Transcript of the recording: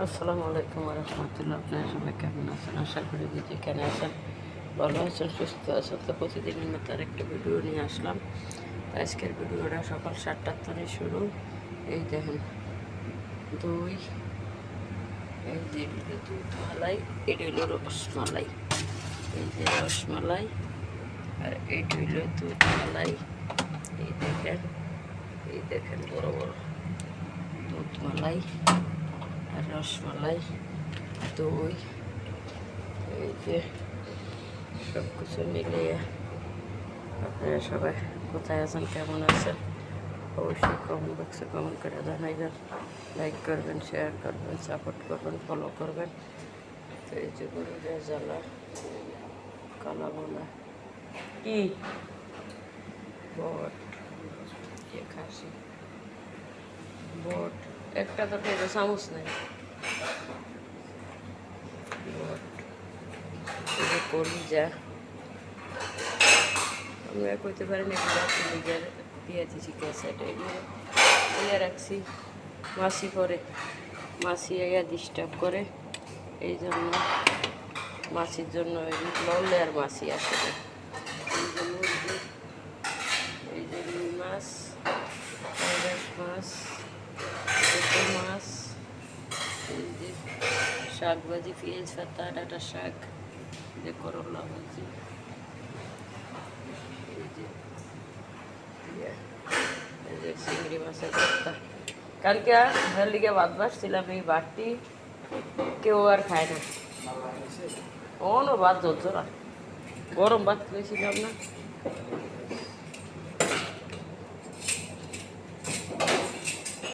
আসসালামু আলাইকুম রহমতুল্লাহ। আপনারা সবাই কেমন আছেন? আশা করি যে যেখানে আছেন ভালো আছেন, সুস্থ আছেন। তো প্রতিদিনের মতো একটা ভিডিও নিয়ে আসলাম। আজকের ভিডিওটা সকাল 7টার থেকে শুরু। এই দেখেন দই, এই যে দুধ মালাই, এটা হইল রসমালাই। এই যে রসমালাই, আর এইটা হইল দুধ মালাই। এই দেখেন বড় বড় দুধ মালাই আর রসমালাই, দই, এই যে সব কিছু মিলিয়ে আপনারা সবাই কোথায় আছেন, কেমন আছেন, অবশ্যই কমেন্ট বক্সে কমেন্ট করে জানাইবেন। লাইক করবেন, শেয়ার করবেন, সাপোর্ট করবেন, ফলো করবেন। তো এই যে গরুরা জ্বালা কালা বোনা কি বট, খাসি বট, একটা তো খেয়ে চামচ নেই। বট, এই যে কলিজা, আমরা করতে পারি না, কলিজার দিয়ে দিয়েছি ক্যাসেট, এগুলো রাখছি। মাসি পরে মাসি আইয়া ডিস্টার্ব করে, এই জন্য মাসির জন্য লড়লে আর মাসি আসে। এই যে মুরগি, এই যে রুই মাছ, পাঙ্গাস মাছ, ছোটো মাছ, এই যে শাক ভাজি, পেঁয়াজ পাতা, ডাঁটা শাক, যে করলা ভাজি, এই যে চিংড়ি মাছের ভর্তা। কালকে হের লিগে ভাত বাসছিলাম, এই ভাতটি কেউ আর খায় না। অন্য ভাত জ্বলছো না, গরম ভাত খেয়েছিলাম না।